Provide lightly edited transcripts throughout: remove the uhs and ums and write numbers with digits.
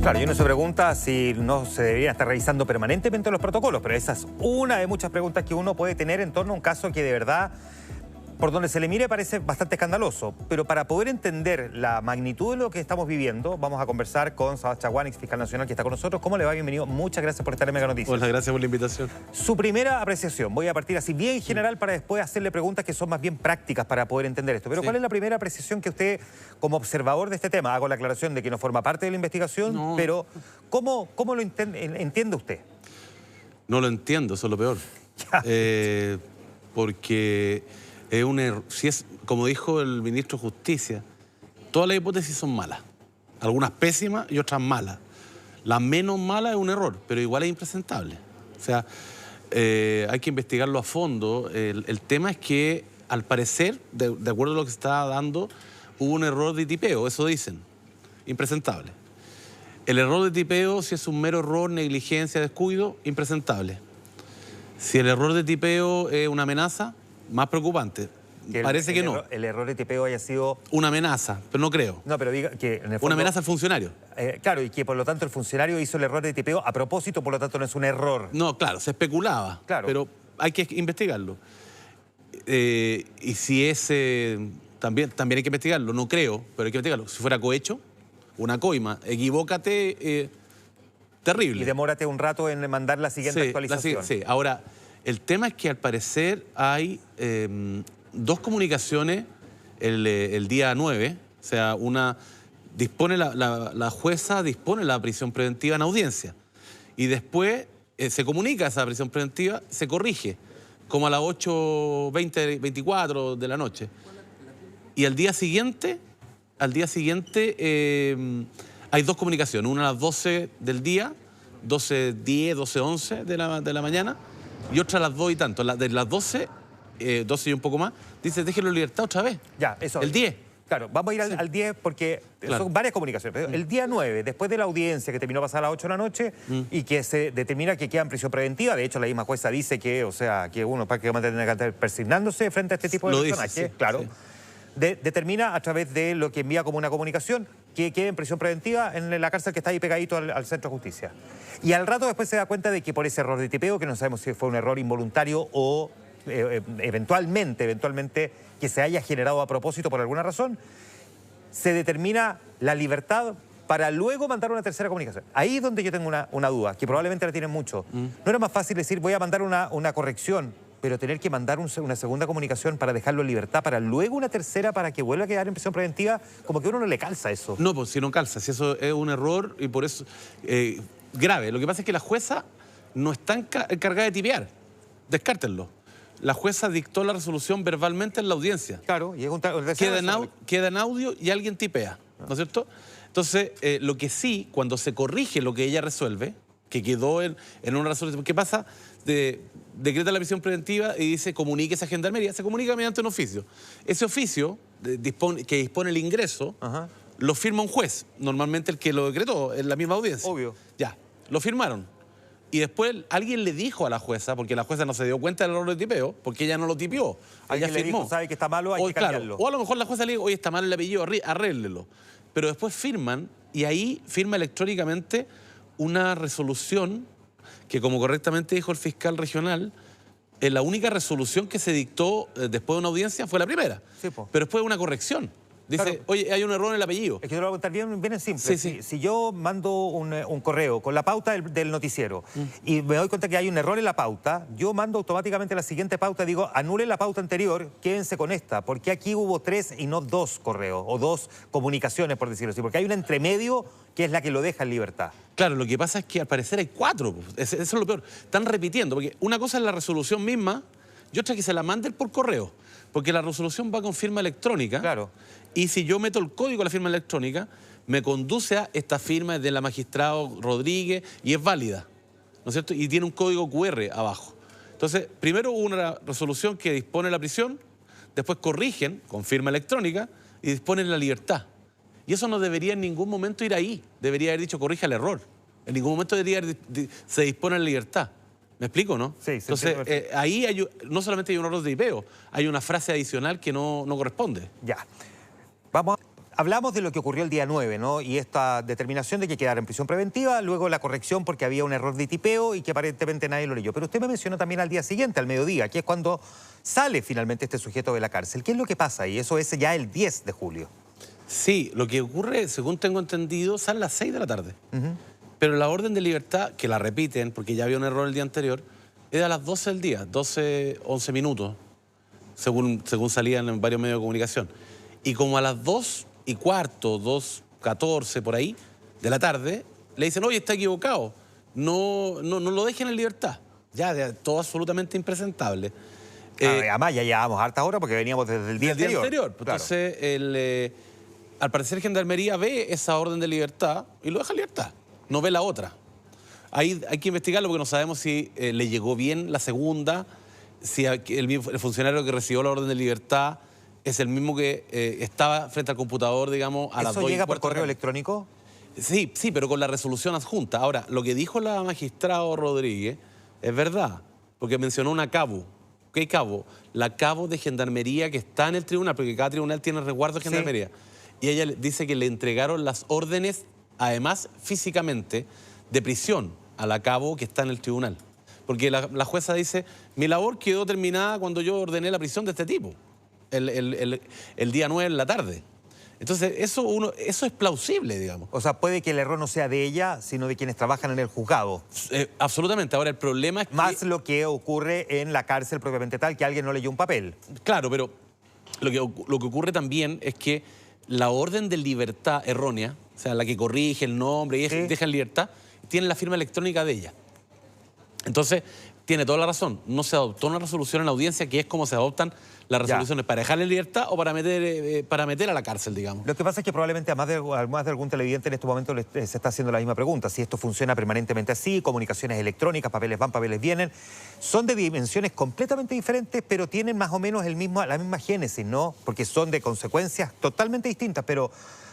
Claro, y uno se pregunta si no se deberían estar revisando permanentemente los protocolos, pero esa es una de muchas preguntas que uno puede tener en torno a un caso que de verdad, por donde se le mire, parece bastante escandaloso. Pero para poder entender la magnitud de lo que estamos viviendo, vamos a conversar con Sebastián Chaguán, fiscal nacional, que está con nosotros. ¿Cómo le va? Bienvenido. Muchas gracias por estar en Mega Noticias. Hola, gracias por la invitación. Su primera apreciación, voy a partir así bien general para después hacerle preguntas que son más bien prácticas para poder entender esto. Pero ¿cuál es la primera apreciación que usted, como observador de este tema, hago la aclaración de que no forma parte de la investigación, pero ¿cómo lo entiende usted? No lo entiendo, eso es lo peor. Porque es un error. Si es, como dijo el ministro de Justicia, todas las hipótesis son malas. Algunas pésimas y otras malas. La menos mala es un error, pero igual es impresentable. O sea, hay que investigarlo a fondo. El tema es que, al parecer, de acuerdo a lo que se está dando, hubo un error de tipeo, eso dicen. Impresentable. El error de tipeo, si es un mero error, negligencia, descuido, impresentable. Si el error de tipeo es una amenaza, más preocupante. Parece que no. El error de tipeo haya sido una amenaza, pero no creo. No, pero diga que en el fondo, una amenaza al funcionario. Claro, y que por lo tanto el funcionario hizo el error de tipeo a propósito, por lo tanto no es un error. No, claro, se especulaba, claro, pero hay que investigarlo. Y si es... también hay que investigarlo, no creo, pero hay que investigarlo. Si fuera cohecho, una coima, equivócate, terrible. Y demórate un rato en mandar la siguiente actualización. Sí, ahora, el tema es que al parecer hay dos comunicaciones el día 9, o sea, una dispone la jueza dispone la prisión preventiva en audiencia y después se comunica esa prisión preventiva, se corrige, como a las 8:20, 24 de la noche. Y al día siguiente hay dos comunicaciones, una a las 12 del día, 12:10, 12:11 de la mañana, y otra a las 2 y tanto. De las 12 y un poco más, dice, déjenlo en libertad otra vez. Ya, eso. El 10. Claro, vamos a ir al 10 porque son varias comunicaciones. El día 9, después de la audiencia que terminó pasada a las 8 de la noche y que se determina que queda en prisión preventiva, de hecho la misma jueza dice que, o sea, que uno prácticamente tiene que estar persignándose frente a este tipo de personajes, claro. Sí. Determina a través de lo que envía como una comunicación que quede en prisión preventiva en la cárcel que está ahí pegadito al Centro de Justicia. Y al rato después se da cuenta de que por ese error de tipeo, que no sabemos si fue un error involuntario o eventualmente que se haya generado a propósito por alguna razón, se determina la libertad para luego mandar una tercera comunicación. Ahí es donde yo tengo una duda, que probablemente la tienen mucho. ¿No era más fácil decir, voy a mandar una corrección, pero tener que mandar una segunda comunicación para dejarlo en libertad, para luego una tercera para que vuelva a quedar en prisión preventiva? Como que a uno no le calza eso. No, pues si no calza, si eso es un error y por eso grave. Lo que pasa es que la jueza no está encargada de tipear, descártenlo. La jueza dictó la resolución verbalmente en la audiencia. Claro, y es queda en audio y alguien tipea, ¿no es cierto? Entonces, lo que sí, cuando se corrige lo que ella resuelve, que quedó en una resolución, ¿qué pasa? Decreta la prisión preventiva y dice, comuníquese a Gendarmería, se comunica mediante un oficio. Ese oficio que dispone el ingreso, lo firma un juez, normalmente el que lo decretó en la misma audiencia. Obvio. Ya, lo firmaron. Y después alguien le dijo a la jueza, porque la jueza no se dio cuenta del error de tipeo, porque ella no lo tipeó. Alguien le dijo, sabe que está malo, hay que cambiarlo. O a lo mejor la jueza le dijo, oye, está mal el apellido, arréglelo. Pero después firman, y ahí firma electrónicamente una resolución que, como correctamente dijo el fiscal regional, la única resolución que se dictó después de una audiencia fue la primera. Sí, pero después una corrección. Dice, claro, oye, hay un error en el apellido. Es que yo lo voy a contar bien simple. Si yo mando un correo con la pauta del noticiero y me doy cuenta que hay un error en la pauta, yo mando automáticamente la siguiente pauta y digo, anulen la pauta anterior, quédense con esta. Porque aquí hubo 3 y no 2 correos o 2 comunicaciones, por decirlo así. Porque hay una entremedio que es la que lo deja en libertad. Claro, lo que pasa es que al parecer hay 4. Eso es lo peor. Están repitiendo, porque una cosa es la resolución misma y otra que se la manden por correo. Porque la resolución va con firma electrónica. Claro. Y si yo meto el código de la firma electrónica, me conduce a esta firma de la magistrado Rodríguez y es válida, ¿no es cierto? Y tiene un código QR abajo. Entonces, primero hubo una resolución que dispone la prisión, después corrigen con firma electrónica y disponen la libertad. Y eso no debería en ningún momento ir ahí. Debería haber dicho, corrija el error. En ningún momento se dispone la libertad. ¿Me explico, no? Sí. Entonces, ahí no solamente hay un error de tipeo, hay una frase adicional que no corresponde. Ya. Vamos Hablamos de lo que ocurrió el día 9, ¿no? Y esta determinación de que quedara en prisión preventiva, luego la corrección porque había un error de tipeo y que aparentemente nadie lo leyó. Pero usted me mencionó también al día siguiente, al mediodía, que es cuando sale finalmente este sujeto de la cárcel. ¿Qué es lo que pasa? Y eso es ya el 10 de julio. Sí, lo que ocurre, según tengo entendido, sale a las 6 de la tarde. Pero la orden de libertad, que la repiten, porque ya había un error el día anterior, es a las 12 del día, 12, 11 minutos, según salían en varios medios de comunicación. Y como a las 2:15, 2:14, por ahí, de la tarde, le dicen, oye, está equivocado, no lo dejen en libertad. Ya, todo absolutamente impresentable. Además, ya llevábamos hartas horas porque veníamos desde el día anterior. Claro. Entonces, al parecer, Gendarmería ve esa orden de libertad y lo deja en libertad, no ve la otra. Ahí hay que investigarlo porque no sabemos si le llegó bien la segunda, si el funcionario que recibió la orden de libertad es el mismo que estaba frente al computador, digamos, a las 2:15. ¿Eso llega por correo electrónico? Sí, pero con la resolución adjunta. Ahora, lo que dijo la magistrada Rodríguez es verdad, porque mencionó una cabo. ¿Qué cabo? La cabo de Gendarmería que está en el tribunal, porque cada tribunal tiene resguardo de Gendarmería. Sí. Y ella dice que le entregaron las órdenes, además, físicamente, de prisión a la cabo que está en el tribunal. Porque la jueza dice, mi labor quedó terminada cuando yo ordené la prisión de este tipo. El día 9 en la tarde. Entonces, eso es plausible, digamos. O sea, puede que el error no sea de ella, sino de quienes trabajan en el juzgado. Absolutamente. Ahora, el problema es que... Más lo que ocurre en la cárcel propiamente tal, que alguien no leyó un papel. Claro, pero lo que ocurre también es que la orden de libertad errónea, o sea, la que corrige el nombre y deja en libertad, tiene la firma electrónica de ella. Entonces, tiene toda la razón. No se adoptó una resolución en la audiencia, que es como se adoptan las resoluciones para dejarle en libertad o para meter a la cárcel, digamos. Lo que pasa es que probablemente a más de algún televidente en este momento se está haciendo la misma pregunta. Si esto funciona permanentemente así, comunicaciones electrónicas, papeles van, papeles vienen, son de dimensiones completamente diferentes, pero tienen más o menos la misma génesis, ¿no? Porque son de consecuencias totalmente distintas, pero...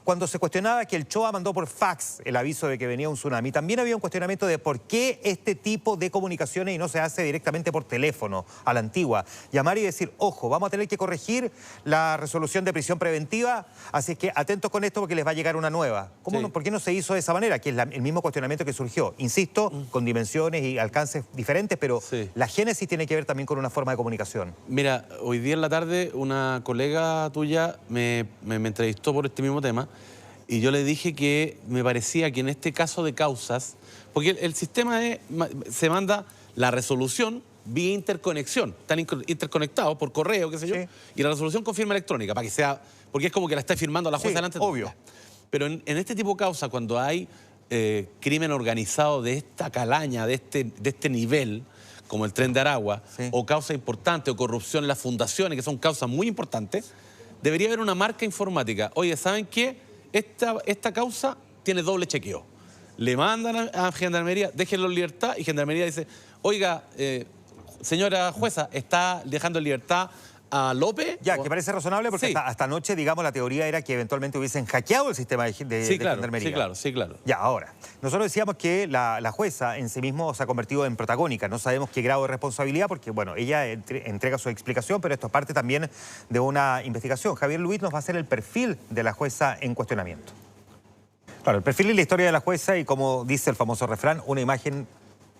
Cuando se cuestionaba que el CHOA mandó por fax el aviso de que venía un tsunami, también había un cuestionamiento de por qué este tipo de comunicaciones y no se hace directamente por teléfono, a la antigua. Llamar y decir, ojo, vamos a tener que corregir la resolución de prisión preventiva, así es que atentos con esto porque les va a llegar una nueva. ¿Por qué no se hizo de esa manera? Que es el mismo cuestionamiento que surgió. Insisto, con dimensiones y alcances diferentes, pero la génesis tiene que ver también con una forma de comunicación. Mira, hoy día en la tarde una colega tuya me entrevistó por este mismo tema. Y yo le dije que me parecía que en este caso de causas, porque el sistema se manda la resolución vía interconexión, están interconectados por correo, qué sé yo, y la resolución con firma electrónica, para que sea, porque es como que la está firmando la jueza delante. Obvio. Pero en este tipo de causa, cuando hay crimen organizado de esta calaña, de este nivel, como el Tren de Aragua, o causa importante, o corrupción en las fundaciones, que son causas muy importantes, debería haber una marca informática. Oye, ¿saben qué? Esta causa tiene doble chequeo. Le mandan a Gendarmería, déjenlo en libertad, y Gendarmería dice, oiga, señora jueza, ¿está dejando en libertad a López? Ya, que parece razonable porque hasta anoche, digamos, la teoría era que eventualmente hubiesen hackeado el sistema de Gendarmería. Sí, claro. Ya, ahora, nosotros decíamos que la jueza en sí mismo se ha convertido en protagónica. No sabemos qué grado de responsabilidad porque, bueno, ella entrega su explicación, pero esto es parte también de una investigación. Javier Luis nos va a hacer el perfil de la jueza en cuestionamiento. Claro, el perfil y la historia de la jueza y como dice el famoso refrán, una imagen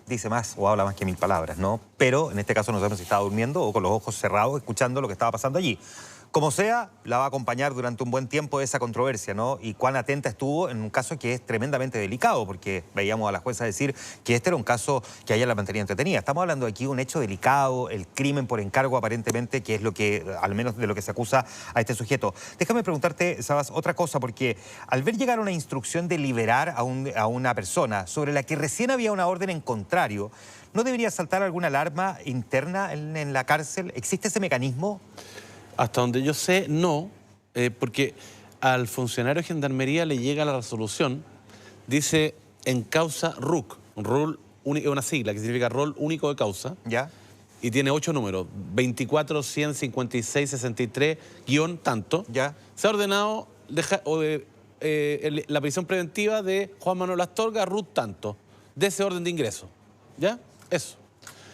dice más o habla más que 1000 palabras, ¿no? Pero en este caso no sabemos si estaba durmiendo o con los ojos cerrados escuchando lo que estaba pasando allí. Como sea, la va a acompañar durante un buen tiempo esa controversia, ¿no? Y cuán atenta estuvo en un caso que es tremendamente delicado, porque veíamos a la jueza decir que este era un caso que a ella la mantenía entretenida. Estamos hablando aquí de un hecho delicado, el crimen por encargo aparentemente, que es lo que, al menos de lo que se acusa a este sujeto. Déjame preguntarte, Sabas, otra cosa, porque al ver llegar una instrucción de liberar a una persona sobre la que recién había una orden en contrario, ¿no debería saltar alguna alarma interna en la cárcel? ¿Existe ese mecanismo? Hasta donde yo sé, no, porque al funcionario de Gendarmería le llega la resolución, dice en causa RUC, una sigla que significa rol único de causa, y tiene 8 números, 24, 100, 56, 63, guión tanto. Se ha ordenado la prisión preventiva de Juan Manuel Astorga, RUC tanto, de ese orden de ingreso. ¿Ya? Eso.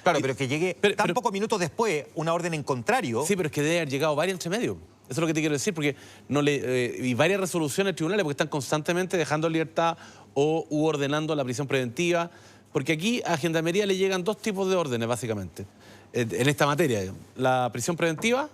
Claro, pero que llegue tan pocos minutos después una orden en contrario... Sí, pero es que debe haber llegado varias entre medio. Eso es lo que te quiero decir, porque y varias resoluciones de tribunales porque están constantemente dejando en libertad u ordenando la prisión preventiva, porque aquí a Gendarmería le llegan dos tipos de órdenes, básicamente, en esta materia, digamos. La prisión preventiva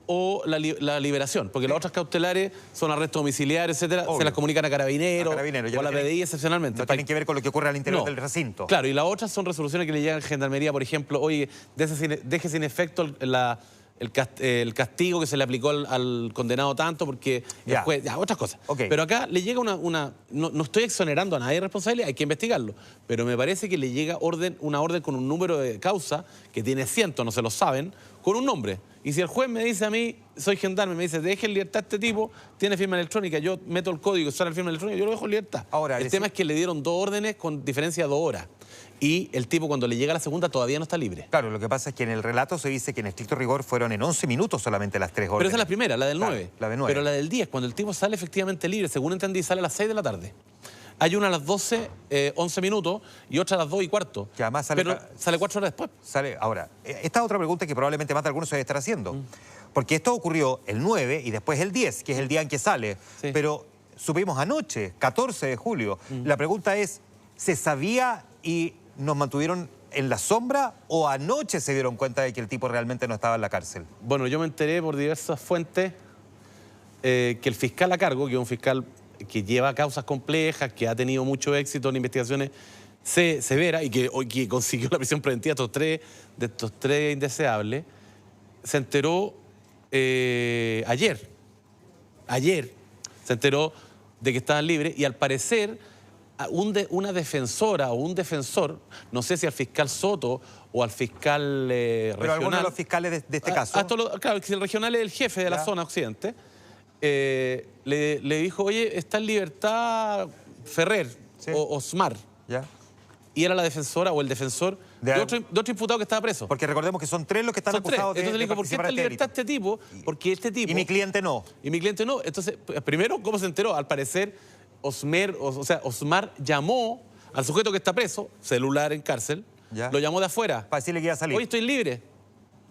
o la liberación, porque las otras cautelares son arrestos domiciliarios, etcétera, se las comunican a Carabineros o a la PDI excepcionalmente. No tienen que ver con lo que ocurre al interior del recinto. Claro, y las otras son resoluciones que le llegan a Gendarmería, por ejemplo, oye, deje sin efecto el castigo que se le aplicó al condenado tanto porque el juez, otras cosas. Pero acá le llega no estoy exonerando a nadie de responsabilidad, hay que investigarlo, pero me parece que le llega una orden con un número de causa que tiene cientos, no se lo saben, con un nombre. Y si el juez me dice a mí, soy gendarme, me dice, deje en libertad a este tipo, tiene firma electrónica, yo meto el código, sale la firma electrónica, yo lo dejo en libertad. Ahora, el tema es que le dieron 2 órdenes con diferencia de 2 horas. Y el tipo cuando le llega a la segunda todavía no está libre. Claro, lo que pasa es que en el relato se dice que en estricto rigor fueron en 11 minutos solamente las 3 órdenes. Pero esa es la primera, la del 9. La de 9. Pero la del 10, cuando el tipo sale efectivamente libre, según entendí, sale a las 6 de la tarde. Hay una a las 12, 11 minutos y otra a las 2 y cuarto. Que además sale, pero sale 4 horas después. Ahora, esta es otra pregunta que probablemente más de algunos se debe estar haciendo. Porque esto ocurrió el 9 y después el 10, que es el día en que sale. Sí. Pero supimos anoche, 14 de julio. La pregunta es, ¿se sabía y nos mantuvieron en la sombra o anoche se dieron cuenta de que el tipo realmente no estaba en la cárcel? Bueno, yo me enteré por diversas fuentes que el fiscal a cargo, que es un fiscal que lleva causas complejas, que ha tenido mucho éxito en investigaciones severas y que consiguió la prisión preventiva de estos tres indeseables, se enteró ayer se enteró de que estaban libres y al parecer una defensora o un defensor, no sé si al fiscal Soto o al fiscal regional. Pero algunos de los fiscales de este caso. Claro, que el regional es el jefe de la zona occidente. Le dijo, oye, está en libertad Ferrer o Osmar. Y era la defensora o el defensor de otro imputado que estaba preso. Porque recordemos que son 3 los que están acusados de Entonces le dijo, ¿por qué está en libertad este tipo? Porque este tipo... Y mi cliente no. Y mi cliente no. Entonces, primero, ¿cómo se enteró? Al parecer, Osmar llamó al sujeto que está preso, celular en cárcel, lo llamó de afuera. Para decirle que iba a salir. Oye, estoy libre.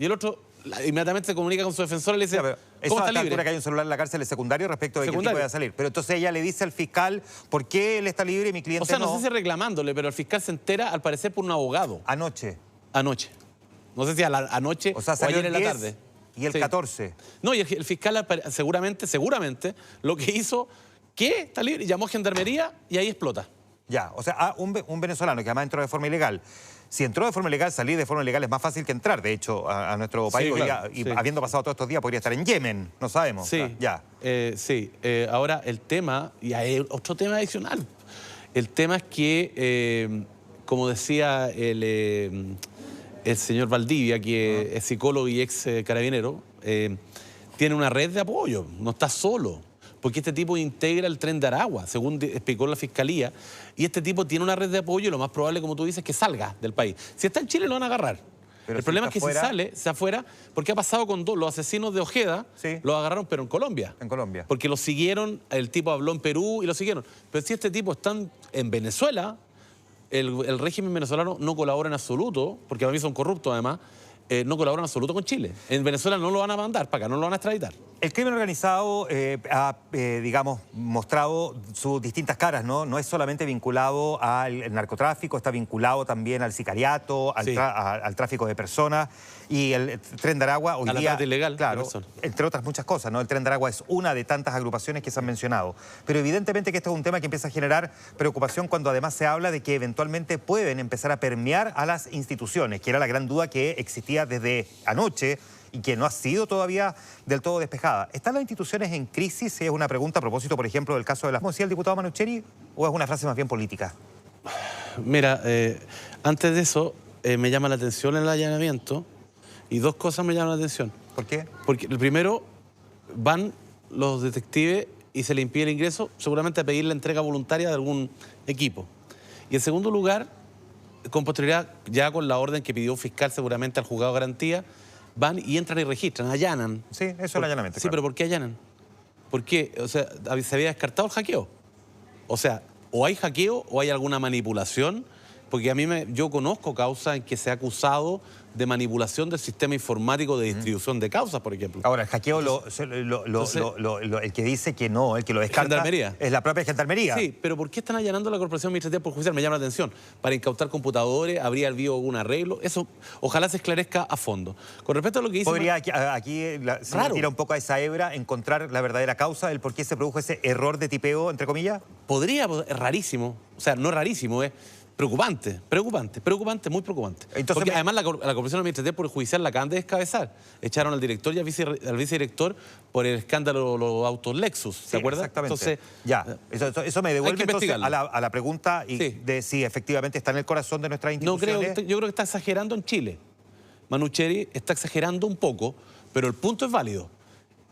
Y el otro inmediatamente se comunica con su defensor y le dice, ¿cómo está libre? Que hay un celular en la cárcel es secundario respecto de que el tipo vaya a salir. Pero entonces ella le dice al fiscal por qué él está libre y mi cliente no. O sea, no sé si reclamándole, pero el fiscal se entera al parecer por un abogado. Anoche. No sé si anoche o ayer en la tarde. Y el 14. No, y el fiscal seguramente, lo que hizo, ¿qué? Está libre, llamó a Gendarmería y ahí explota. O sea, un venezolano que además entró de forma ilegal. Si entró de forma ilegal, salir de forma ilegal es más fácil que entrar, de hecho, a nuestro país. Habiendo pasado todos estos días, podría estar en Yemen, no sabemos. Ahora, el tema, y hay otro tema adicional. El tema es que, como decía el señor Valdivia, que es psicólogo y ex carabinero, tiene una red de apoyo, no está solo. Porque este tipo integra el Tren de Aragua, según explicó la Fiscalía, y este tipo tiene una red de apoyo y lo más probable, como tú dices, es que salga del país. Si está en Chile lo van a agarrar. Pero el problema es que si sale, se afuera, porque ha pasado con los asesinos de Ojeda, los agarraron, pero en Colombia. Porque lo siguieron, el tipo habló en Perú y lo siguieron. Pero si este tipo está en Venezuela, el régimen venezolano no colabora en absoluto, porque a mí son corruptos además, no colabora en absoluto con Chile. En Venezuela no lo van a mandar para acá, no lo van a extraditar. El crimen organizado ha, digamos, mostrado sus distintas caras, ¿no? No es solamente vinculado al narcotráfico, está vinculado también al sicariato, al tráfico de personas. Y el Tren de Aragua hoy día... A la trata ilegal. Claro, entre otras muchas cosas, ¿no? El Tren de Aragua es una de tantas agrupaciones que se han mencionado. Pero evidentemente que esto es un tema que empieza a generar preocupación cuando además se habla de que eventualmente pueden empezar a permear a las instituciones, que era la gran duda que existía desde anoche y que no ha sido todavía del todo despejada. ¿Están las instituciones en crisis? Es una pregunta a propósito, por ejemplo, del caso de las... ¿Cómo decía el diputado Manucheri? ¿O es una frase más bien política? Mira, antes de eso, me llama la atención el allanamiento y 2 cosas me llaman la atención. ¿Por qué? Porque el primero, van los detectives y se le impide el ingreso, seguramente a pedir la entrega voluntaria de algún equipo. Y en segundo lugar, con posterioridad, ya con la orden que pidió un fiscal seguramente al juzgado de garantía, van y entran y registran, allanan. Sí, eso es el allanamiento. Sí, pero ¿por qué allanan? ¿Por qué? O sea, se había descartado el hackeo. O sea, o hay hackeo o hay alguna manipulación porque yo conozco causas en que se ha acusado de manipulación del sistema informático de distribución de causas, por ejemplo. Ahora, el hackeo, el que dice que no, el que lo descarta, es la propia Gendarmería. Sí, pero ¿por qué están allanando la Corporación Administrativa por Judicial? Me llama la atención. Para incautar computadores, ¿habría habido algún arreglo? Eso ojalá se esclarezca a fondo. Con respecto a lo que dice... ¿Podría aquí se tira un poco a esa hebra encontrar la verdadera causa del por qué se produjo ese error de tipeo, entre comillas? Podría, es rarísimo. O sea, no es rarísimo, es... Preocupante, muy preocupante. Entonces, porque además la Corporación Administrativa por Judicial la acaban de descabezar. Echaron al director y al vicedirector por el escándalo de los autos Lexus, ¿se acuerdan? Exactamente. Entonces, ya, eso me devuelve entonces a la pregunta de si efectivamente está en el corazón de nuestras instituciones. Yo creo que está exagerando en Chile. Manucheri está exagerando un poco, pero el punto es válido.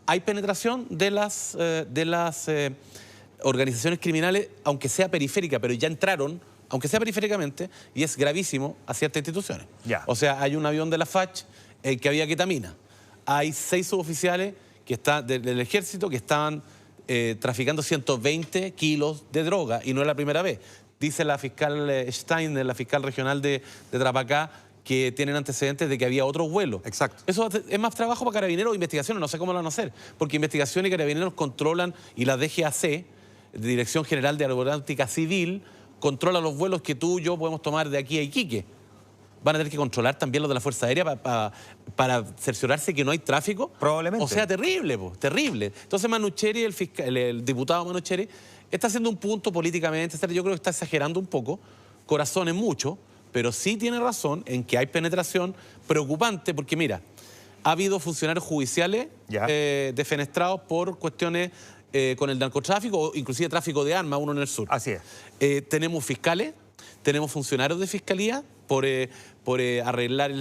Hay penetración de las organizaciones criminales, aunque sea periférica, pero ya entraron, aunque sea periféricamente, y es gravísimo a ciertas instituciones. Ya. O sea, hay un avión de la FACH que había ketamina. Hay 6 suboficiales del ejército que estaban traficando 120 kilos de droga, y no es la primera vez. Dice la fiscal Stein, la fiscal regional de Tarapacá, que tienen antecedentes de que había otros vuelos. Exacto. Eso es más trabajo para Carabineros o investigaciones, no sé cómo lo van a hacer, porque Investigación y Carabineros controlan, y la DGAC, Dirección General de Aeronáutica Civil, controla los vuelos que tú y yo podemos tomar de aquí a Iquique. Van a tener que controlar también los de la Fuerza Aérea para cerciorarse que no hay tráfico. Probablemente. O sea, terrible, terrible. Entonces Manucheri, el diputado Manucheri, está haciendo un punto políticamente, yo creo que está exagerando un poco, corazones mucho, pero sí tiene razón en que hay penetración preocupante, porque mira, ha habido funcionarios judiciales defenestrados por cuestiones con el narcotráfico o inclusive tráfico de armas, uno en el sur. Así es. Tenemos fiscales, tenemos funcionarios de fiscalía por arreglar,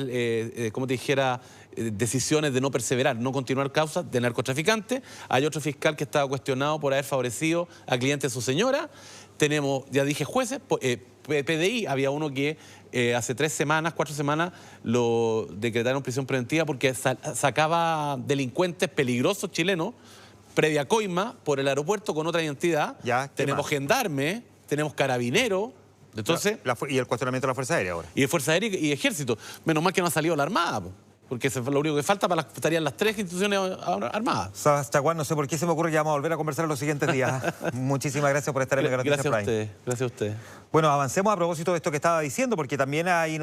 como te dijera, decisiones de no perseverar, no continuar causas de narcotraficantes. Hay otro fiscal que estaba cuestionado por haber favorecido a clientes de su señora. Tenemos, ya dije, jueces, PDI, había uno que hace 4 semanas lo decretaron prisión preventiva porque sacaba delincuentes peligrosos chilenos previa coima por el aeropuerto con otra identidad. Tenemos gendarme, tenemos carabineros. Entonces, y el cuestionamiento de la Fuerza Aérea ahora. Y de Fuerza Aérea y Ejército. Menos mal que no ha salido la Armada, porque eso es lo único que falta estarían las 3 instituciones armadas. Chaguán, no sé por qué se me ocurre que vamos a volver a conversar en los siguientes días. Muchísimas gracias por estar en el Gran Noticias Prime. Gracias a usted. Bueno, avancemos a propósito de esto que estaba diciendo, porque también hay